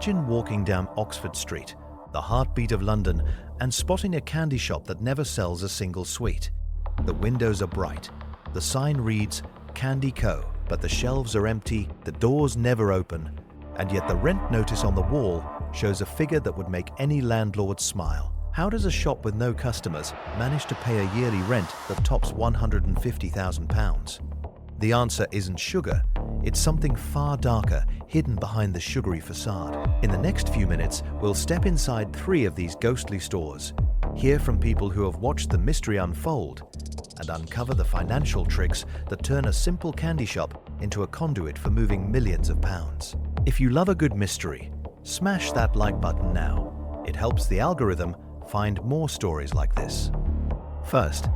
Imagine walking down Oxford Street, the heartbeat of London, and spotting a candy shop that never sells a single sweet. The windows are bright. The sign reads Candy Co., but the shelves are empty, the doors never open, and yet the rent notice on the wall shows a figure that would make any landlord smile. How does a shop with no customers manage to pay a yearly rent that tops £150,000? The answer isn't sugar, it's something far darker, hidden behind the sugary facade. In the next few minutes, we'll step inside 3 of these ghostly stores, hear from people who have watched the mystery unfold, and uncover the financial tricks that turn a simple candy shop into a conduit for moving millions of pounds. If you love a good mystery, smash that like button now. It helps the algorithm find more stories like this. First,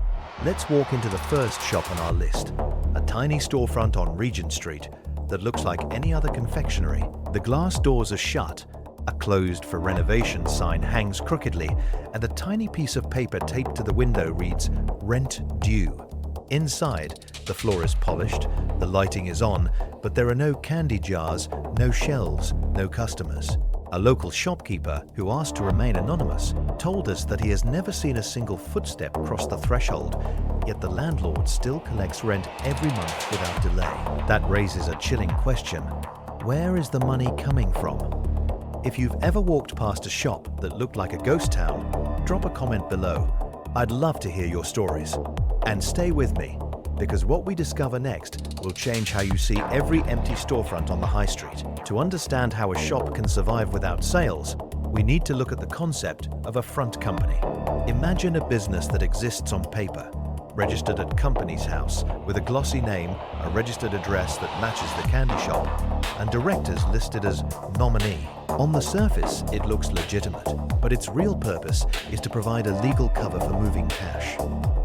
let's walk into the first shop on our list, a tiny storefront on Regent Street that looks like any other confectionery. The glass doors are shut, a closed for renovation sign hangs crookedly, and a tiny piece of paper taped to the window reads "Rent Due." Inside, the floor is polished, the lighting is on, but there are no candy jars, no shelves, no customers. A local shopkeeper, who asked to remain anonymous, told us that he has never seen a single footstep cross the threshold, yet the landlord still collects rent every month without delay. That raises a chilling question. Where is the money coming from? If you've ever walked past a shop that looked like a ghost town, drop a comment below. I'd love to hear your stories. And stay with me, because what we discover next will change how you see every empty storefront on the high street. To understand how a shop can survive without sales, we need to look at the concept of a front company. Imagine a business that exists on paper, registered at Companies House with a glossy name, a registered address that matches the candy shop, and directors listed as nominee. On the surface, it looks legitimate, but its real purpose is to provide a legal cover for moving cash.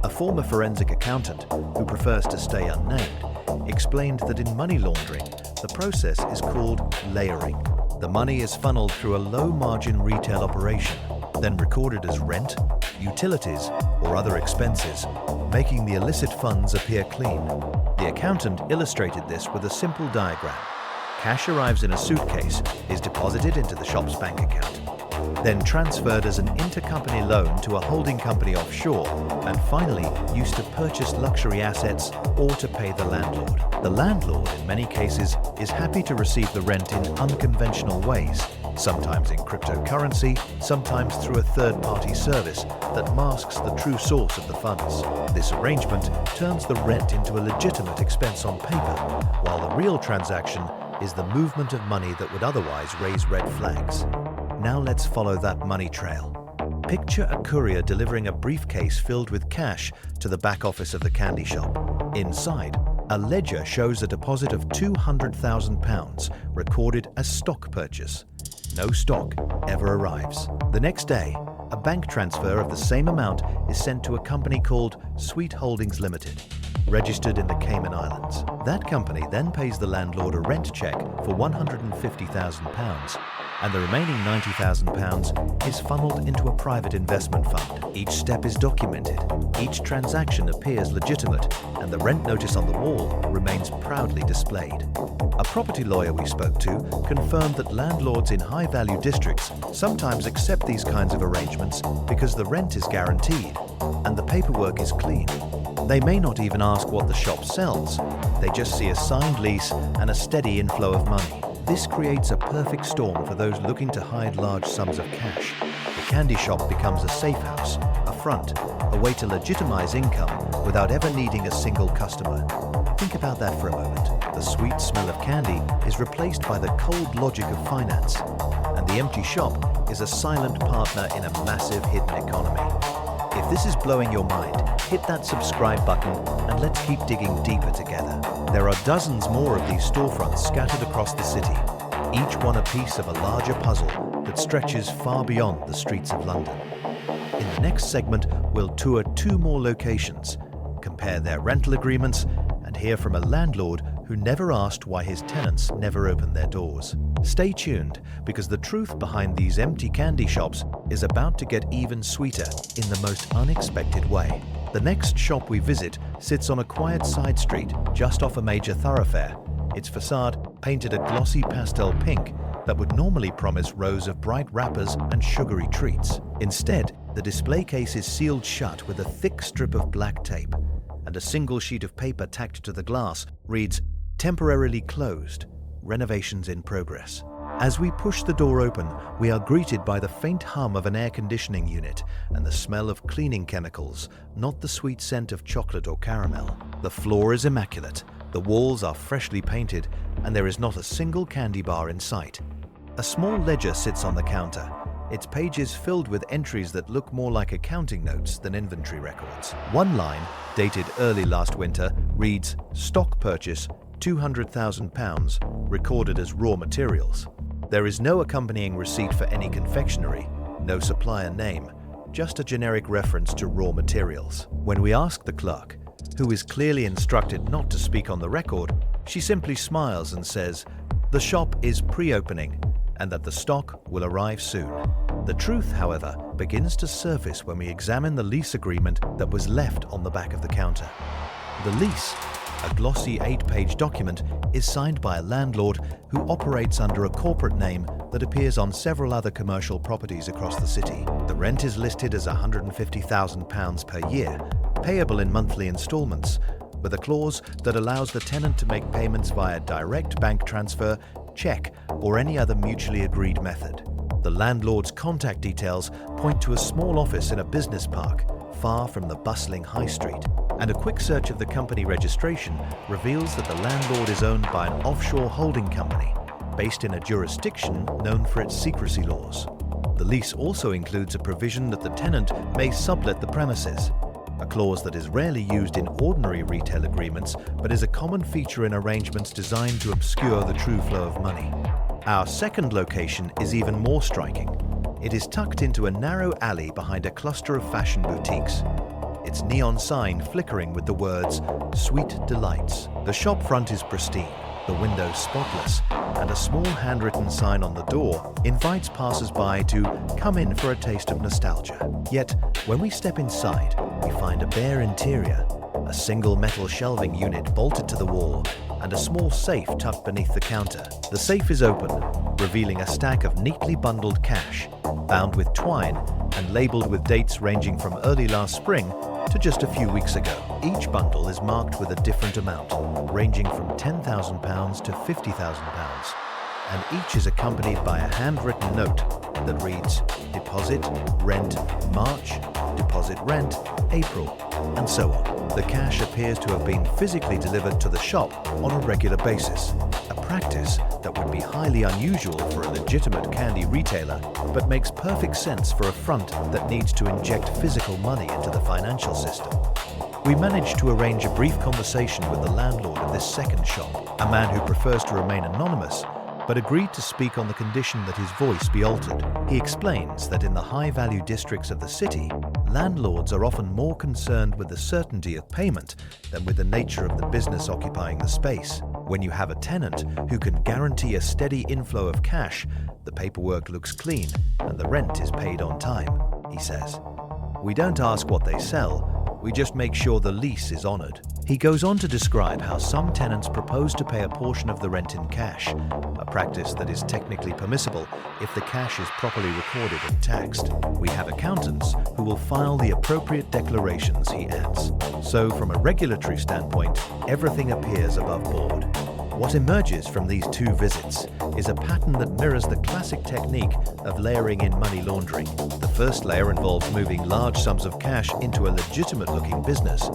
A former forensic accountant, who prefers to stay unnamed, explained that in money laundering, the process is called layering. The money is funneled through a low-margin retail operation, then recorded as rent, utilities, or other expenses, making the illicit funds appear clean. The accountant illustrated this with a simple diagram. Cash arrives in a suitcase, is deposited into the shop's bank account, then transferred as an intercompany loan to a holding company offshore, and finally used to purchase luxury assets or to pay the landlord. The landlord, in many cases, is happy to receive the rent in unconventional ways, sometimes in cryptocurrency, sometimes through a third-party service that masks the true source of the funds. This arrangement turns the rent into a legitimate expense on paper, while the real transaction is the movement of money that would otherwise raise red flags. Now let's follow that money trail. Picture a courier delivering a briefcase filled with cash to the back office of the candy shop. Inside, a ledger shows a deposit of £200,000 recorded as stock purchase. No stock ever arrives. The next day, a bank transfer of the same amount is sent to a company called Sweet Holdings Limited, registered in the Cayman Islands. That company then pays the landlord a rent check for £150,000, and the remaining £90,000 is funneled into a private investment fund. Each step is documented, each transaction appears legitimate, and the rent notice on the wall remains proudly displayed. A property lawyer we spoke to confirmed that landlords in high-value districts sometimes accept these kinds of arrangements because the rent is guaranteed and the paperwork is clean. They may not even ask what the shop sells. They just see a signed lease and a steady inflow of money. This creates a perfect storm for those looking to hide large sums of cash. The candy shop becomes a safe house, a front, a way to legitimize income without ever needing a single customer. Think about that for a moment. The sweet smell of candy is replaced by the cold logic of finance, and the empty shop is a silent partner in a massive hidden economy. If this is blowing your mind, hit that subscribe button and let's keep digging deeper together. There are dozens more of these storefronts scattered across the city, each one a piece of a larger puzzle that stretches far beyond the streets of London. In the next segment, we'll tour 2 more locations, compare their rental agreements, and hear from a landlord who never asked why his tenants never opened their doors. Stay tuned, because the truth behind these empty candy shops is about to get even sweeter in the most unexpected way. The next shop we visit sits on a quiet side street just off a major thoroughfare. Its facade, painted a glossy pastel pink, that would normally promise rows of bright wrappers and sugary treats. Instead, the display case is sealed shut with a thick strip of black tape, and a single sheet of paper tacked to the glass reads, "Temporarily closed. Renovations in progress." As we push the door open, we are greeted by the faint hum of an air conditioning unit and the smell of cleaning chemicals, not the sweet scent of chocolate or caramel. The floor is immaculate, the walls are freshly painted, and there is not a single candy bar in sight. A small ledger sits on the counter, its pages filled with entries that look more like accounting notes than inventory records. One line, dated early last winter, reads, "Stock purchase £200,000, recorded as raw materials." There is no accompanying receipt for any confectionery, no supplier name, just a generic reference to raw materials. When we ask the clerk, who is clearly instructed not to speak on the record, she simply smiles and says, "The shop is pre-opening and that the stock will arrive soon." The truth, however, begins to surface when we examine the lease agreement that was left on the back of the counter. The lease, a glossy 8-page document, is signed by a landlord who operates under a corporate name that appears on several other commercial properties across the city. The rent is listed as £150,000 per year, payable in monthly installments, with a clause that allows the tenant to make payments via direct bank transfer, check, or any other mutually agreed method. The landlord's contact details point to a small office in a business park, far from the bustling high street, and a quick search of the company registration reveals that the landlord is owned by an offshore holding company, based in a jurisdiction known for its secrecy laws. The lease also includes a provision that the tenant may sublet the premises, a clause that is rarely used in ordinary retail agreements but is a common feature in arrangements designed to obscure the true flow of money. Our second location is even more striking. It is tucked into a narrow alley behind a cluster of fashion boutiques, its neon sign flickering with the words, "Sweet Delights." The shop front is pristine, the windows spotless, and a small handwritten sign on the door invites passers-by to come in for a taste of nostalgia. Yet, when we step inside, we find a bare interior, a single metal shelving unit bolted to the wall, and a small safe tucked beneath the counter. The safe is open, revealing a stack of neatly bundled cash, bound with twine and labeled with dates ranging from early last spring to just a few weeks ago. Each bundle is marked with a different amount, ranging from £10,000 to £50,000, and each is accompanied by a handwritten note that reads, "Deposit, rent, March, deposit rent, April," and so on. The cash appears to have been physically delivered to the shop on a regular basis, a practice that would be highly unusual for a legitimate candy retailer, but makes perfect sense for a front that needs to inject physical money into the financial system. We managed to arrange a brief conversation with the landlord of this second shop, a man who prefers to remain anonymous, but agreed to speak on the condition that his voice be altered. He explains that in the high-value districts of the city, landlords are often more concerned with the certainty of payment than with the nature of the business occupying the space. When you have a tenant who can guarantee a steady inflow of cash, the paperwork looks clean and the rent is paid on time, he says. We don't ask what they sell, we just make sure the lease is honored. He goes on to describe how some tenants propose to pay a portion of the rent in cash, a practice that is technically permissible if the cash is properly recorded and taxed. We have accountants who will file the appropriate declarations, he adds. So from a regulatory standpoint, everything appears above board. What emerges from these two visits is a pattern that mirrors the classic technique of layering in money laundering. The first layer involves moving large sums of cash into a legitimate-looking business,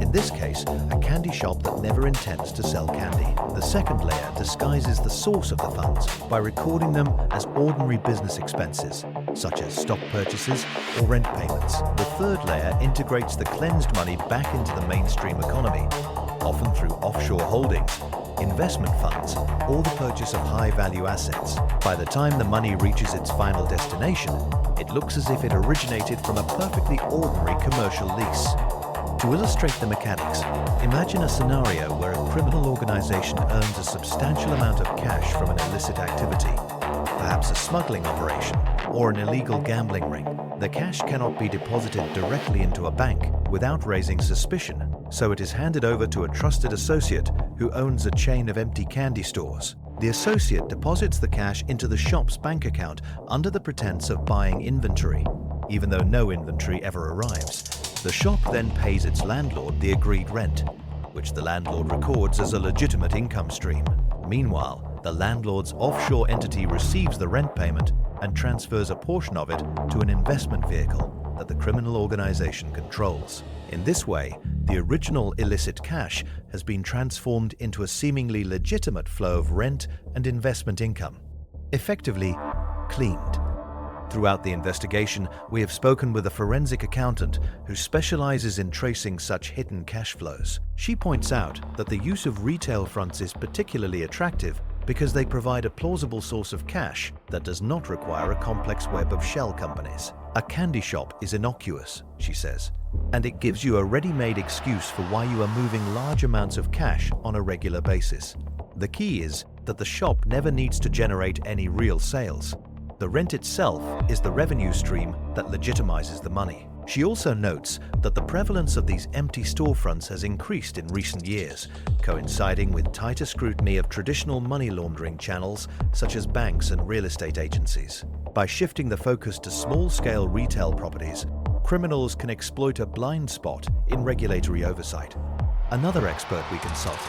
in this case, a candy shop that never intends to sell candy. The second layer disguises the source of the funds by recording them as ordinary business expenses, such as stock purchases or rent payments. The third layer integrates the cleansed money back into the mainstream economy, often through offshore holdings, investment funds, or the purchase of high-value assets. By the time the money reaches its final destination, it looks as if it originated from a perfectly ordinary commercial lease. To illustrate the mechanics, imagine a scenario where a criminal organization earns a substantial amount of cash from an illicit activity, perhaps a smuggling operation or an illegal gambling ring. The cash cannot be deposited directly into a bank without raising suspicion, so it is handed over to a trusted associate who owns a chain of empty candy stores. The associate deposits the cash into the shop's bank account under the pretense of buying inventory. Even though no inventory ever arrives, the shop then pays its landlord the agreed rent, which the landlord records as a legitimate income stream. Meanwhile, the landlord's offshore entity receives the rent payment and transfers a portion of it to an investment vehicle that the criminal organization controls. In this way, the original illicit cash has been transformed into a seemingly legitimate flow of rent and investment income, effectively cleaned. Throughout the investigation, we have spoken with a forensic accountant who specializes in tracing such hidden cash flows. She points out that the use of retail fronts is particularly attractive because they provide a plausible source of cash that does not require a complex web of shell companies. A candy shop is innocuous, she says, and it gives you a ready-made excuse for why you are moving large amounts of cash on a regular basis. The key is that the shop never needs to generate any real sales. The rent itself is the revenue stream that legitimizes the money. She also notes that the prevalence of these empty storefronts has increased in recent years, coinciding with tighter scrutiny of traditional money laundering channels such as banks and real estate agencies. By shifting the focus to small-scale retail properties, criminals can exploit a blind spot in regulatory oversight. Another expert we consulted,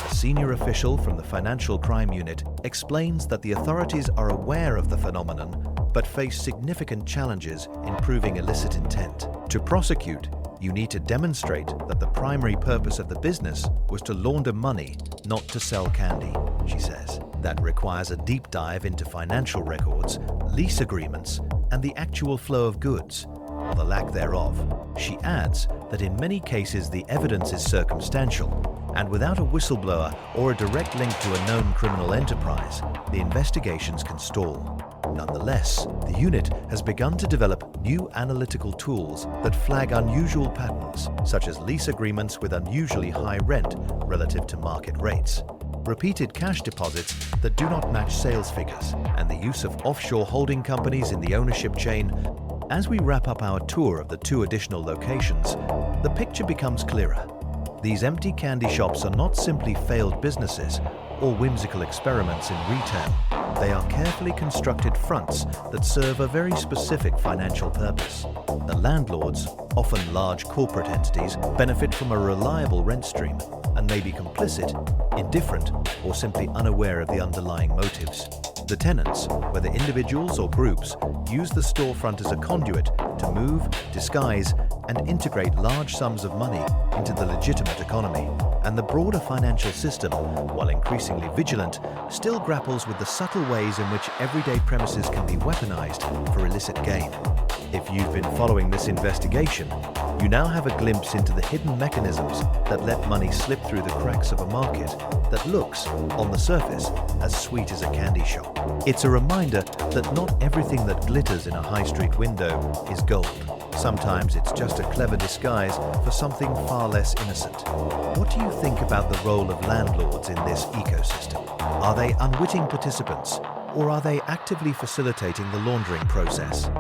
a senior official from the Financial Crime Unit, explains that the authorities are aware of the phenomenon but face significant challenges in proving illicit intent. To prosecute, you need to demonstrate that the primary purpose of the business was to launder money, not to sell candy, she says. That requires a deep dive into financial records, lease agreements, and the actual flow of goods, or the lack thereof. She adds that in many cases the evidence is circumstantial, and without a whistleblower or a direct link to a known criminal enterprise, the investigations can stall. Nonetheless, the unit has begun to develop new analytical tools that flag unusual patterns, such as lease agreements with unusually high rent relative to market rates, repeated cash deposits that do not match sales figures, and the use of offshore holding companies in the ownership chain. As we wrap up our tour of the 2 additional locations, the picture becomes clearer. These empty candy shops are not simply failed businesses or whimsical experiments in retail. They are carefully constructed fronts that serve a very specific financial purpose. The landlords, often large corporate entities, benefit from a reliable rent stream and may be complicit, indifferent, or simply unaware of the underlying motives. The tenants, whether individuals or groups, use the storefront as a conduit to move, disguise, and integrate large sums of money into the legitimate economy. And the broader financial system, while increasingly vigilant, still grapples with the subtle ways in which everyday premises can be weaponized for illicit gain. If you've been following this investigation, you now have a glimpse into the hidden mechanisms that let money slip through the cracks of a market that looks, on the surface, as sweet as a candy shop. It's a reminder that not everything that glitters in a high street window is gold. Sometimes it's just a clever disguise for something far less innocent. What do you think about the role of landlords in this ecosystem? Are they unwitting participants, or are they actively facilitating the laundering process?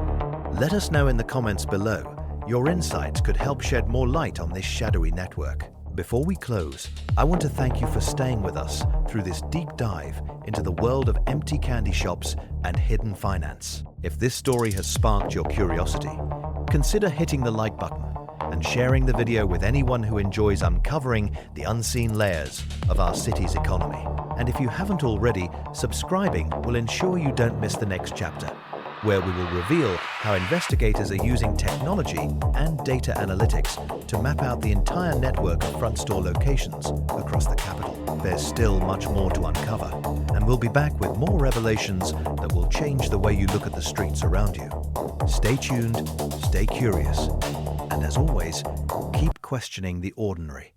Let us know in the comments below. Your insights could help shed more light on this shadowy network. Before we close, I want to thank you for staying with us through this deep dive into the world of empty candy shops and hidden finance. If this story has sparked your curiosity, consider hitting the like button and sharing the video with anyone who enjoys uncovering the unseen layers of our city's economy. And if you haven't already, subscribing will ensure you don't miss the next chapter, where we will reveal how investigators are using technology and data analytics to map out the entire network of front store locations across the capital. There's still much more to uncover, and we'll be back with more revelations that will change the way you look at the streets around you. Stay tuned, stay curious, and as always, keep questioning the ordinary.